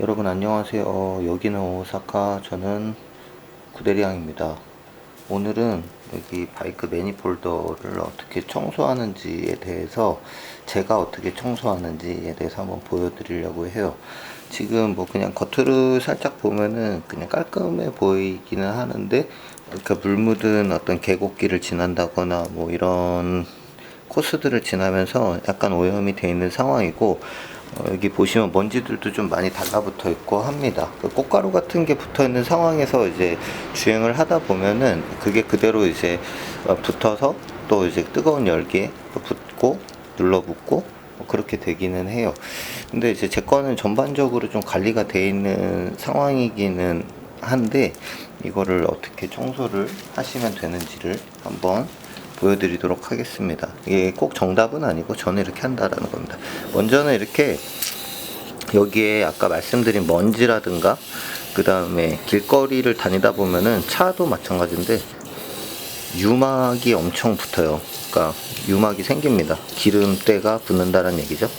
여러분 안녕하세요. 여기는 오사카, 저는 구대리양입니다. 오늘은 여기 바이크 매니폴더를 어떻게 청소하는지에 대해서, 제가 어떻게 청소하는지에 대해서 한번 보여드리려고 해요. 지금 뭐 그냥 겉으로 살짝 보면은 그냥 깔끔해 보이기는 하는데, 그러니까 물 묻은 어떤 계곡길을 지난다거나 뭐 이런 코스들을 지나면서 약간 오염이 돼 있는 상황이고, 여기 보시면 먼지들도 좀 많이 달라붙어 있고 합니다. 그 꽃가루 같은 게 붙어 있는 상황에서 이제 주행을 하다 보면은 그게 그대로 이제 붙어서 또 이제 뜨거운 열기에 또 붙고 눌러붙고 그렇게 되기는 해요. 근데 이제 제 거는 전반적으로 좀 관리가 돼 있는 상황이기는 한데, 이거를 어떻게 청소를 하시면 되는지를 한번 보여드리도록 하겠습니다. 이게 꼭 정답은 아니고 저는 이렇게 한다라는 겁니다. 먼저는 이렇게 여기에 아까 말씀드린 먼지라든가 그 다음에 길거리를 다니다 보면은 차도 마찬가지인데 유막이 엄청 붙어요. 그러니까 유막이 생깁니다. 기름때가 붙는다는 얘기죠.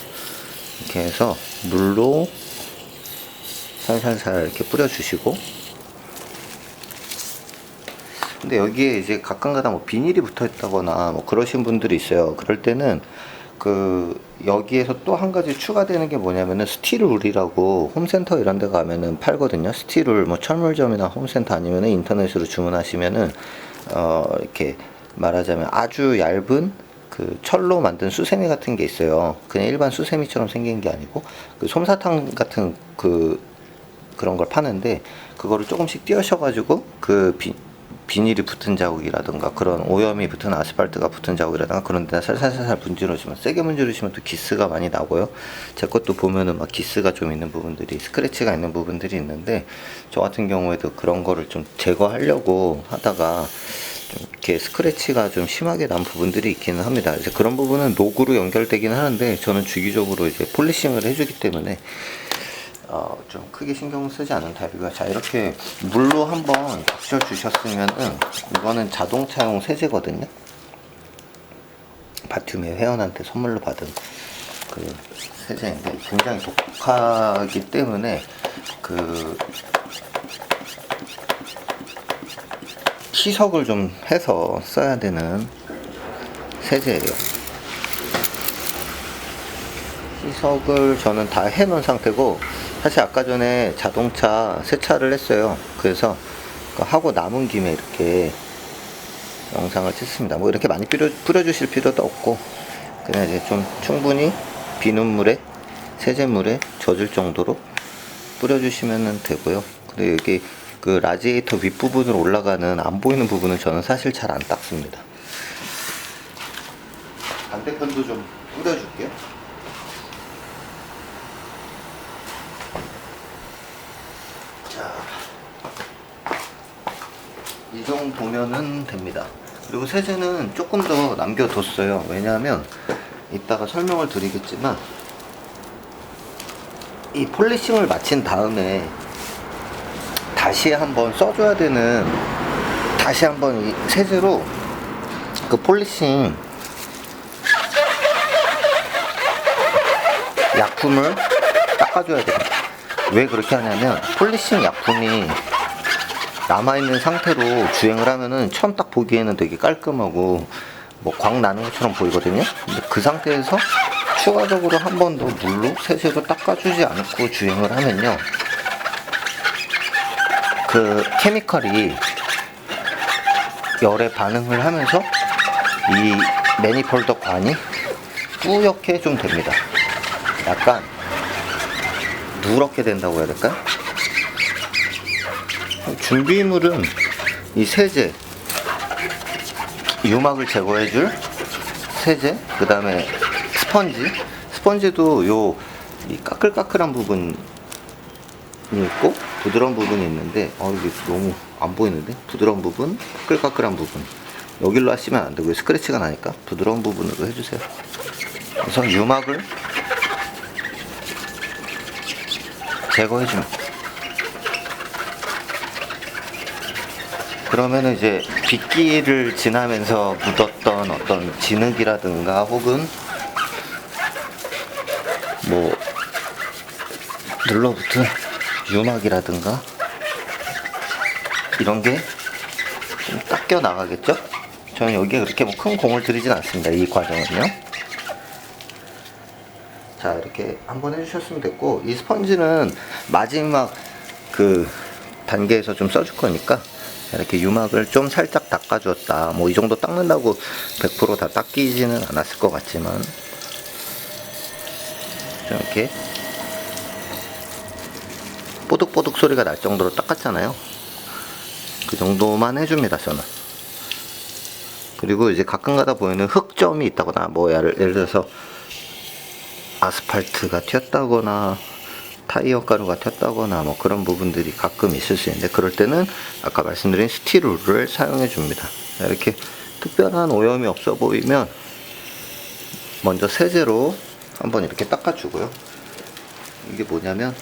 이렇게 해서 물로 살살살 이렇게 뿌려주시고, 근데 여기에 이제 가끔가다 뭐 비닐이 붙어 있다거나 뭐 그러신 분들이 있어요. 그럴 때는 그 여기에서 또 한 가지 추가되는 게 뭐냐면은 스틸울이라고 홈센터 이런 데 가면은 팔거든요. 스틸울 뭐 철물점이나 홈센터 아니면은 인터넷으로 주문하시면은 이렇게 말하자면 아주 얇은 그 철로 만든 수세미 같은 게 있어요. 그냥 일반 수세미처럼 생긴 게 아니고 그 솜사탕 같은 그런 걸 파는데, 그거를 조금씩 띄우셔가지고 그 비닐이 붙은 자국이라든가 그런 오염이 붙은 아스팔트가 붙은 자국이라든가 그런 데다 살살살살 문지르시면, 세게 문지르시면 또 기스가 많이 나고요. 제 것도 보면은 막 기스가 좀 있는 부분들이, 스크래치가 있는 부분들이 있는데, 저 같은 경우에도 그런 거를 좀 제거하려고 하다가 좀 이렇게 스크래치가 좀 심하게 난 부분들이 있기는 합니다. 이제 그런 부분은 녹으로 연결되긴 하는데, 저는 주기적으로 이제 폴리싱을 해주기 때문에 좀 크게 신경 쓰지 않은 타입이고요. 자, 이렇게 물로 한번 적셔 주셨으면은, 이거는 자동차용 세제거든요. 바큸의 회원한테 선물로 받은 그 세제인데 굉장히 독하기 때문에 그 희석을 좀 해서 써야 되는 세제예요. 희석을 저는 다 해놓은 상태고, 사실 아까 전에 자동차 세차를 했어요. 그래서 하고 남은 김에 이렇게 영상을 찍습니다. 뭐 이렇게 많이 뿌려주실 필요도 없고, 그냥 이제 좀 충분히 비눗물에, 세제물에 젖을 정도로 뿌려주시면 되고요. 근데 여기 그 라지에이터 윗부분으로 올라가는 안 보이는 부분은 저는 사실 잘 안 닦습니다. 반대편도 좀 뿌려줄게요. 자, 이 정도면은 됩니다. 그리고 세제는 조금 더 남겨뒀어요. 왜냐하면 이따가 설명을 드리겠지만, 이 폴리싱을 마친 다음에 다시 한번 써줘야 되는, 다시 한번 이 세제로 그 폴리싱 약품을 닦아줘야 됩니다. 왜 그렇게 하냐면, 폴리싱 약품이 남아있는 상태로 주행을 하면은 처음 딱 보기에는 되게 깔끔하고 뭐 광 나는 것처럼 보이거든요. 근데 그 상태에서 추가적으로 한 번 더 물로 세제로 닦아주지 않고 주행을 하면요, 그 케미컬이 열에 반응을 하면서 이 매니폴더 관이 뿌옇게 좀 됩니다. 약간 누렇게 된다고 해야 될까요? 준비물은 이 세제, 유막을 제거해줄 세제, 그 다음에 스펀지도 이 까끌까끌한 부분이 있고 부드러운 부분이 있는데, 이게 너무 안 보이는데, 부드러운 부분, 까끌까끌한 부분, 여기로 하시면 안 되고요. 스크래치가 나니까 부드러운 부분으로 해주세요. 그래서 유막을 제거해줍니다. 그러면 이제 빗길을 지나면서 묻었던 어떤 진흙이라든가 혹은 뭐 눌러붙은 유막이라든가 이런 게 좀 닦여 나가겠죠? 저는 여기에 그렇게 뭐 큰 공을 들이진 않습니다. 이 과정은요. 자, 이렇게 한번 해주셨으면 됐고, 이 스펀지는 마지막 그 단계에서 좀 써줄 거니까 이렇게 유막을 좀 살짝 닦아주었다. 뭐 이 정도 닦는다고 100% 다 닦이지는 않았을 것 같지만 좀 이렇게 뽀득뽀득 소리가 날 정도로 닦았잖아요. 그 정도만 해줍니다, 저는. 그리고 이제 가끔가다 보이는 흑점이 있다거나, 뭐 예를 들어서 아스팔트가 튀었다거나 타이어 가루가 튀었다거나 뭐 그런 부분들이 가끔 있을 수 있는데, 그럴 때는 아까 말씀드린 스틸룰을 사용해 줍니다. 이렇게 특별한 오염이 없어 보이면 먼저 세제로 한번 이렇게 닦아 주고요. 이게 뭐냐면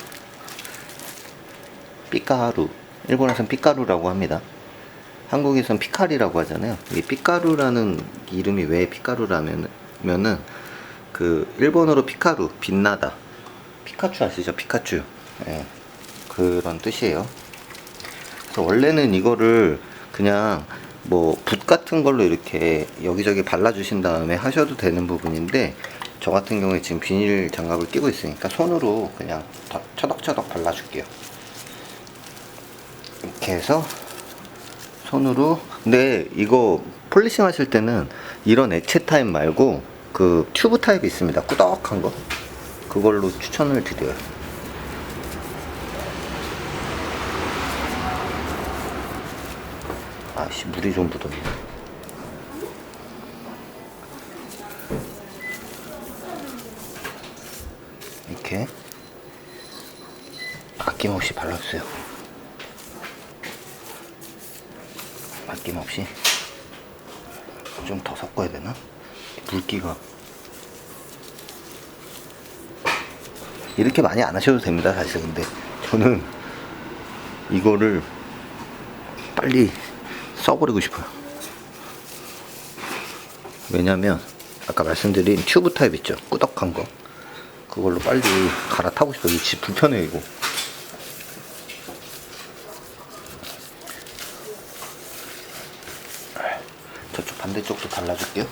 삐까루, 일본에서는 삐까루라고 합니다. 한국에서는 피카리라고 하잖아요. 이 삐까루라는 이름이 왜 삐까루라면은 그 일본어로 피카루, 빛나다, 피카츄 아시죠? 피카츄. 예, 그런 뜻이에요. 그래서 원래는 이거를 그냥 뭐 붓 같은 걸로 이렇게 여기저기 발라주신 다음에 하셔도 되는 부분인데, 저 같은 경우에 지금 비닐 장갑을 끼고 있으니까 손으로 그냥 처덕처덕 발라줄게요. 이렇게 해서 손으로. 근데 이거 폴리싱 하실 때는 이런 액체 타입 말고 그 튜브 타입이 있습니다. 꾸덕한 거. 그걸로 추천을 드려요. 아씨, 물이 좀 묻었네. 이렇게 아낌없이 발라주세요. 아낌없이. 좀 더 섞어야 되나? 물기가 이렇게 많이 안 하셔도 됩니다, 사실. 근데 저는 이거를 빨리 써버리고 싶어요. 왜냐면 아까 말씀드린 튜브 타입 있죠? 꾸덕한 거. 그걸로 빨리 갈아타고 싶어요. 이게 진짜 불편해요, 이거. 저쪽 반대쪽도 발라줄게요.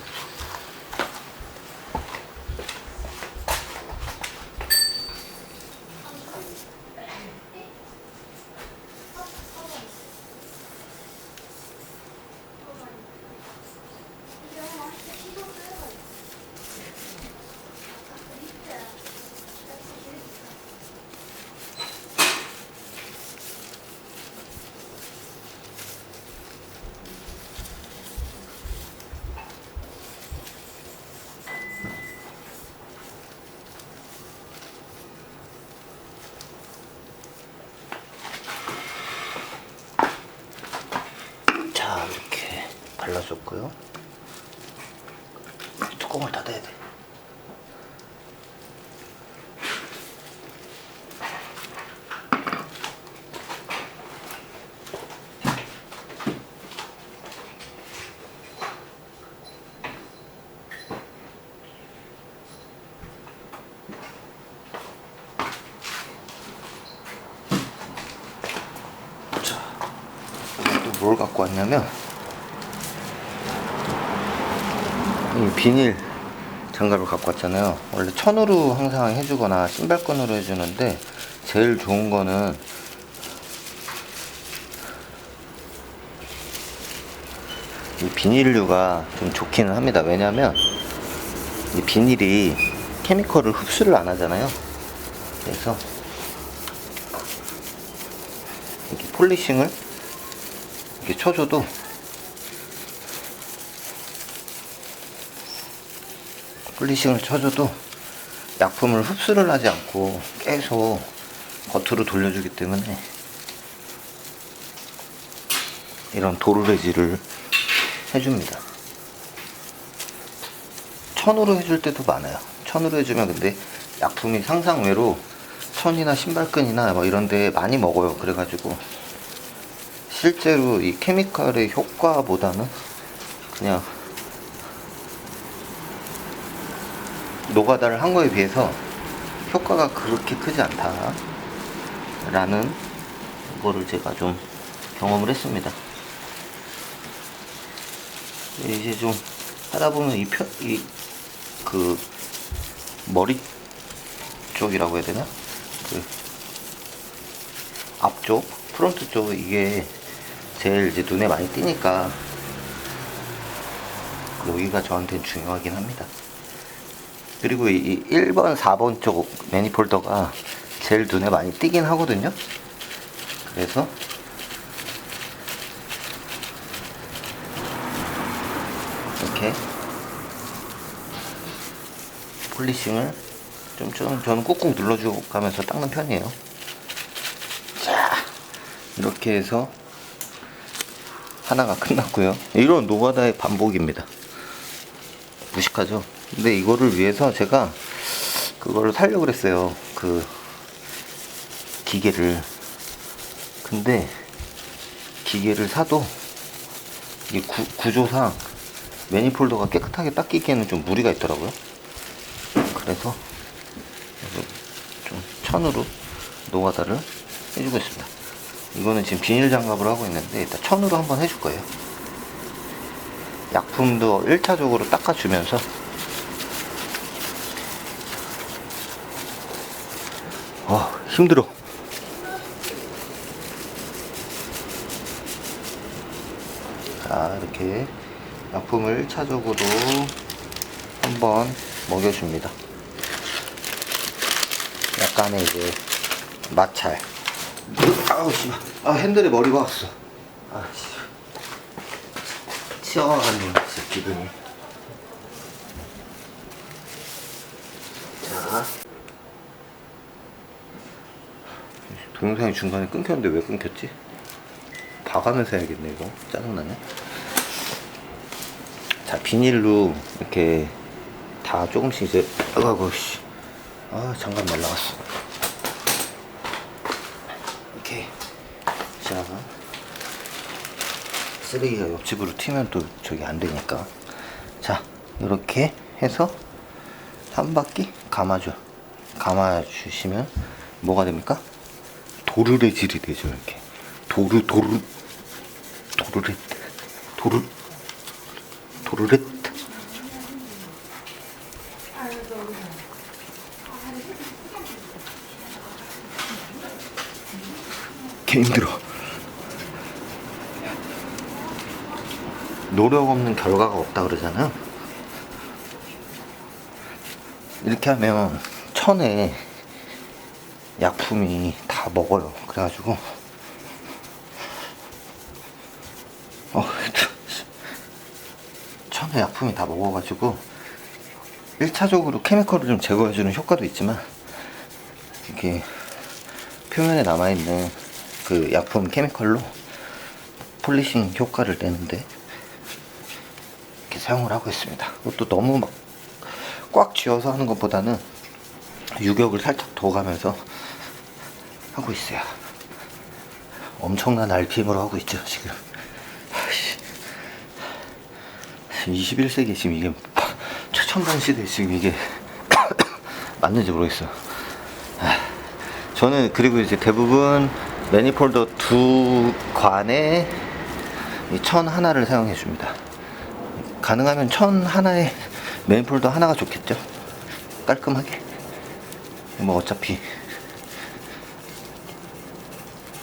이렇게 발라줬고요. 뚜껑을 닫아야 돼. 자, 또 뭘 갖고 왔냐면 이 비닐 장갑을 갖고 왔잖아요. 원래 천으로 항상 해주거나 신발끈으로 해주는데, 제일 좋은 거는 이 비닐류가 좀 좋기는 합니다. 왜냐면 이 비닐이 케미컬을 흡수를 안 하잖아요. 그래서 이렇게 폴리싱을 이렇게 쳐줘도 약품을 흡수를 하지 않고 계속 겉으로 돌려주기 때문에 이런 도르래지를 해줍니다. 천으로 해줄 때도 많아요. 천으로 해주면 근데 약품이 상상외로 천이나 신발끈이나 뭐 이런 데 많이 먹어요. 그래가지고 실제로 이 케미컬의 효과보다는 그냥 노가다를 한 거에 비해서 효과가 그렇게 크지 않다. 라는 거를 제가 좀 경험을 했습니다. 이제 좀 하다 보면 그 머리 쪽이라고 해야 되나? 그 앞쪽, 프론트 쪽 이게 제일 이제 눈에 많이 띄니까 여기가 저한테는 중요하긴 합니다. 그리고 이 1번, 4번 쪽 매니폴더가 제일 눈에 많이 띄긴 하거든요. 그래서 이렇게 폴리싱을 좀 저는 꾹꾹 눌러주고 가면서 닦는 편이에요. 자, 이렇게 해서 하나가 끝났고요. 이런 노가다의 반복입니다. 무식하죠? 근데 이거를 위해서 제가 그거를 사려고 그랬어요. 그 기계를. 근데 기계를 사도 이 구조상 매니폴더가 깨끗하게 닦이기에는 좀 무리가 있더라고요. 그래서 좀 천으로 노가다를 해주고 있습니다. 이거는 지금 비닐 장갑을 하고 있는데 일단 천으로 한번 해줄 거예요. 약품도 1차적으로 닦아주면서 힘들어. 자, 이렇게 약품을 1차적으로 한번 먹여줍니다. 약간의 이제 마찰. 아우 씨발. 핸들에 머리가 왔어. 치어가는 진짜 기분이. 자, 동영상이 중간에 끊겼는데 왜 끊겼지? 봐가면서 해야겠네 이거. 짜증나네. 자, 비닐로 이렇게 다 조금씩 이제 아이고 씨. 장갑 날라갔어. 이렇게. 자, 쓰레기가 옆집으로 튀면 또 저기 안 되니까. 자, 이렇게 해서 한 바퀴 감아주시면 뭐가 됩니까? 도르래질이 되죠. 이렇게 도르렛 개 힘들어. 노력 없는 결과가 없다 그러잖아요. 이렇게 하면 천에 약품이 다 먹어요. 그래가지고 천에 약품이 다 먹어가지고 1차적으로 케미컬을 좀 제거해주는 효과도 있지만 이렇게 표면에 남아있는 그 약품 케미컬로 폴리싱 효과를 내는데 이렇게 사용을 하고 있습니다. 그것도 너무 막 꽉 쥐어서 하는 것보다는 유격을 살짝 둬가면서 하고 있어요. 엄청난 RPM으로 하고 있죠 지금. 21세기 지금 이게 최첨단 시대에 지금 이게 맞는지 모르겠어. 저는 그리고 이제 대부분 매니폴더 두 관에 이 천 하나를 사용해 줍니다. 가능하면 천 하나에 매니폴더 하나가 좋겠죠. 깔끔하게. 뭐 어차피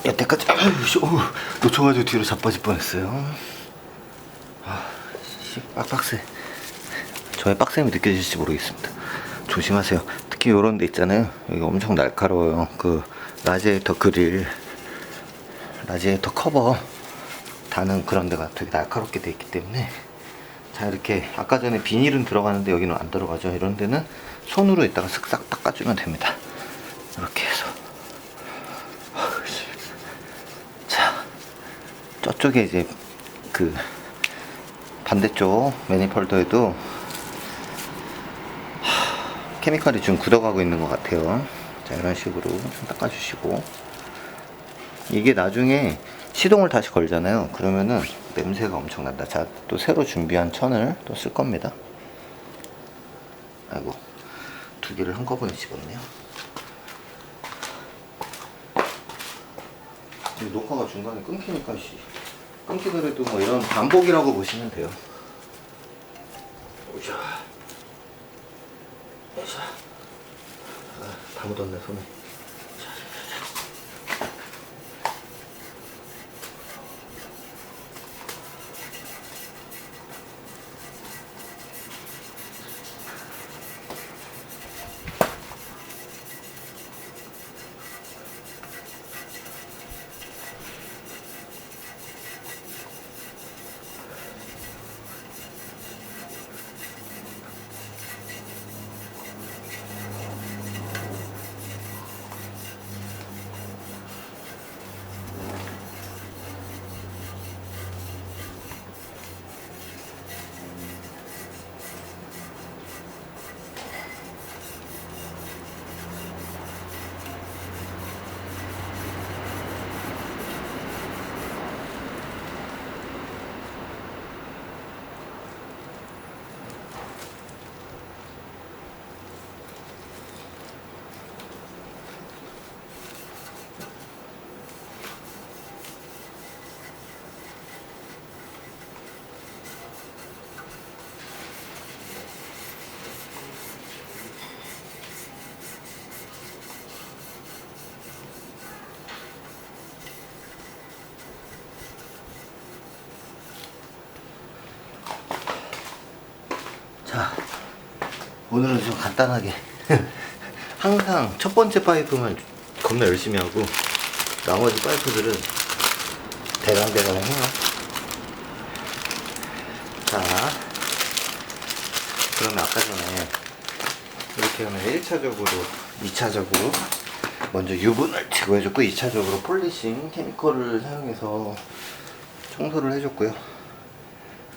여태까지 놓쳐가지고 뒤로 자빠질 뻔했어요. 빡세. 저의 빡셈이 느껴질지 모르겠습니다. 조심하세요. 특히 요런 데 있잖아요. 여기 엄청 날카로워요. 그 라지에이터 그릴, 라지에이터 커버 다는 그런 데가 되게 날카롭게 돼 있기 때문에, 자, 이렇게 아까 전에 비닐은 들어가는데 여기는 안 들어가죠. 이런 데는 손으로 이따가 쓱싹 닦아주면 됩니다. 이렇게 해서. 자, 저쪽에 이제 그 반대쪽 매니폴더에도 케미컬이 좀 굳어가고 있는 것 같아요. 자, 이런 식으로 좀 닦아주시고, 이게 나중에 시동을 다시 걸잖아요. 그러면은 냄새가 엄청 난다. 자, 또 새로 준비한 천을 또 쓸 겁니다. 아이고, 두 개를 한꺼번에 집었네요. 녹화가 중간에 끊기니까 끊기더라도 뭐 이런 반복이라고 보시면 돼요. 오샤. 오샤. 다 묻었네 손에. 자, 오늘은 좀 간단하게 항상 첫 번째 파이프만 겁나 열심히 하고 나머지 파이프들은 대강대강 해요. 자, 그러면 아까 전에 이렇게 하면 1차적으로 2차적으로 먼저 유분을 제거해줬고 2차적으로 폴리싱 케미컬을 사용해서 청소를 해줬고요.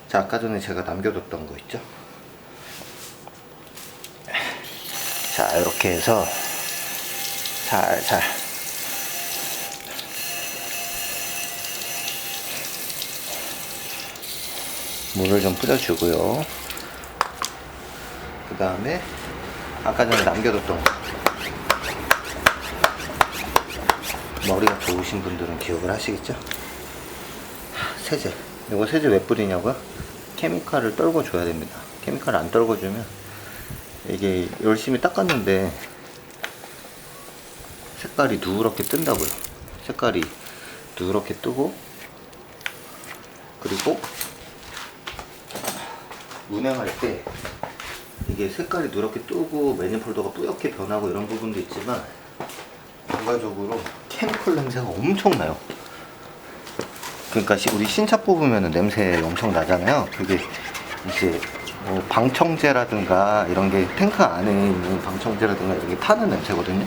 자, 아까 전에 제가 남겨뒀던 거 있죠? 자, 이렇게 해서 살살 물을 좀 뿌려주고요. 그 다음에 아까 전에 남겨뒀던 거, 머리가 좋으신 분들은 기억을 하시겠죠? 세제, 이거 세제 왜 뿌리냐고요? 케미칼을 떨궈줘야 됩니다. 케미칼을 안 떨궈주면 이게 열심히 닦았는데 색깔이 누렇게 뜬다고요. 색깔이 누렇게 뜨고, 그리고 운행할 때 이게 색깔이 누렇게 뜨고 매니폴더가 뿌옇게 변하고 이런 부분도 있지만 결과적으로 케미컬 냄새가 엄청나요. 그러니까 우리 신차 뽑으면 냄새 엄청 나잖아요. 그게 이제 뭐 방청제라든가 이런 게 탱크 안에 있는 방청제라든가 이런 게 타는 냄새거든요.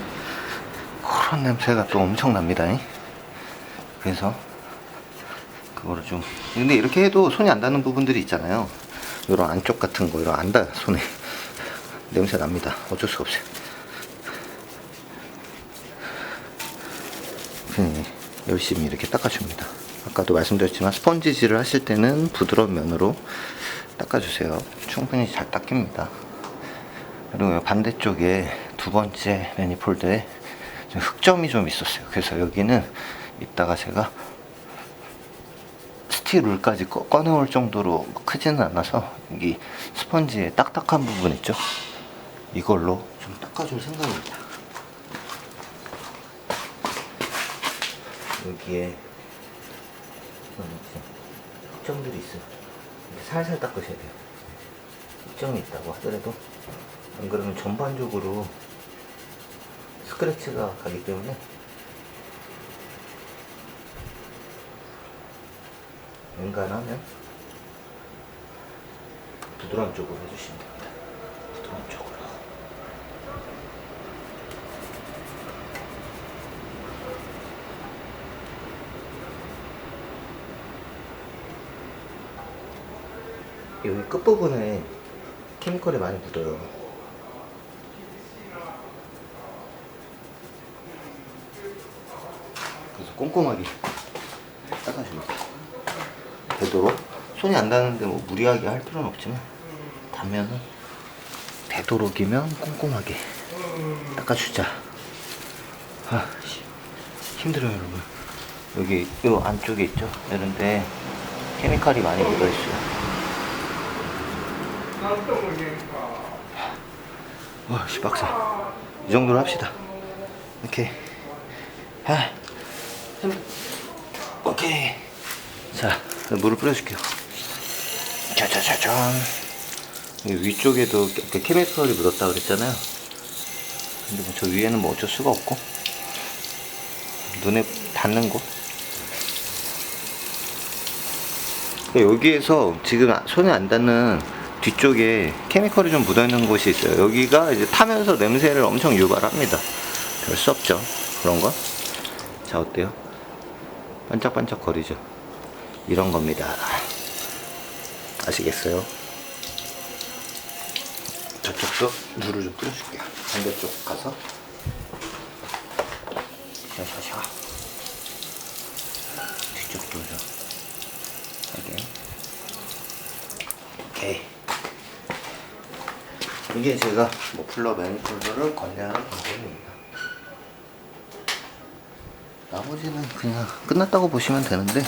그런 냄새가 또 엄청 납니다. 그래서 그거를 좀, 근데 이렇게 해도 손이 안 닿는 부분들이 있잖아요. 이런 안쪽 같은 거, 이런 안 닿아 손에 냄새 납니다. 어쩔 수가 없어요. 열심히 이렇게 닦아줍니다. 아까도 말씀드렸지만 스펀지질을 하실 때는 부드러운 면으로 닦아주세요. 충분히 잘 닦입니다. 그리고 반대쪽에 두 번째 매니폴드에 흑점이 좀 있었어요. 그래서 여기는 이따가 제가 스틸룰까지 꺼내올 정도로 크지는 않아서 여기 스펀지에 딱딱한 부분 있죠? 이걸로 좀 닦아줄 생각입니다. 여기에 흑점들이 있어요. 살살 닦으셔야 돼요. 흑점이 있다고 하더라도, 안 그러면 전반적으로 스크래치가 가기 때문에 웬간하면 부드러운 쪽으로 해주시면 됩니다. 부드러운 쪽으로. 여기 끝부분에 케미컬이 많이 묻어요. 그래서 꼼꼼하게 닦아줍니다. 되도록 손이 안 닿는데 뭐 무리하게 할 필요는 없지만, 닿으면은 되도록이면 꼼꼼하게 닦아주자. 힘들어요, 여러분. 여기 요 안쪽에 있죠? 이런데 케미칼이 많이 묻어있어요. 와, 씨, 빡세. 이 정도로 합시다. 오케이. 하. 오케이. 자, 물을 뿌려줄게요. 짜자자잔. 위쪽에도 케미컬이 묻었다 그랬잖아요. 근데 뭐 저 위에는 뭐 어쩔 수가 없고, 눈에 닿는 곳. 여기에서 지금 손에 안 닿는 뒤쪽에 케미컬이 좀 묻어있는 곳이 있어요. 여기가 이제 타면서 냄새를 엄청 유발합니다. 별 수 없죠, 그런 건. 자, 어때요? 반짝반짝 거리죠. 이런 겁니다. 아시겠어요? 저쪽도 물을 좀 뿌려줄게요. 반대쪽 가서 샤샤샤. 뒤쪽도 좀 하게. 오케이. 이게 제가 머플러 매니폴더를 관리하는 방법입니다. 나머지는 그냥 끝났다고 보시면 되는데,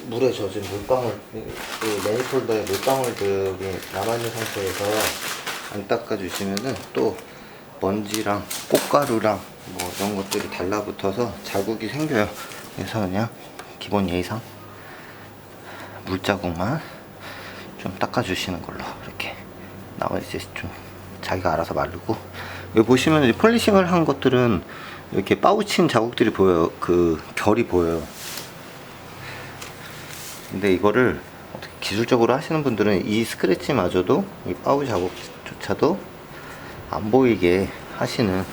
물에 젖은 물방울, 그 매니폴더에 물방울들이 남아있는 상태에서 안 닦아주시면은 또 먼지랑 꽃가루랑 뭐 이런 것들이 달라붙어서 자국이 생겨요. 그래서 그냥 기본 예의상 물자국만 좀 닦아주시는 걸로. 이렇게 나머지 이제 좀 자기가 알아서 마르고, 여기 보시면 이제 폴리싱을 한 것들은 이렇게 빠우친 자국들이 보여요. 그 결이 보여요. 근데 이거를 어떻게 기술적으로 하시는 분들은 이 스크래치마저도, 이 빠우 자국조차도 안 보이게 하시는,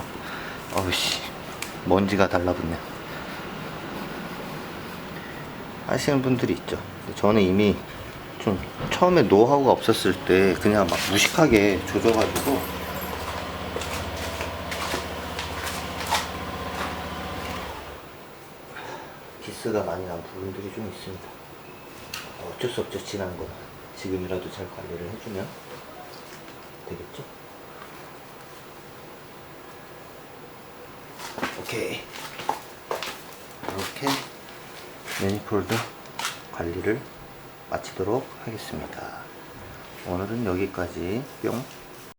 어우씨, 먼지가 달라붙네, 하시는 분들이 있죠. 저는 이미 좀 처음에 노하우가 없었을 때 그냥 막 무식하게 조져가지고 기스가 많이 난 부분들이 좀 있습니다. 어쩔 수 없죠. 지난 거 지금이라도 잘 관리를 해주면 되겠죠. 오케이. 이렇게 매니폴드 관리를 마치도록 하겠습니다. 오늘은 여기까지. 뿅.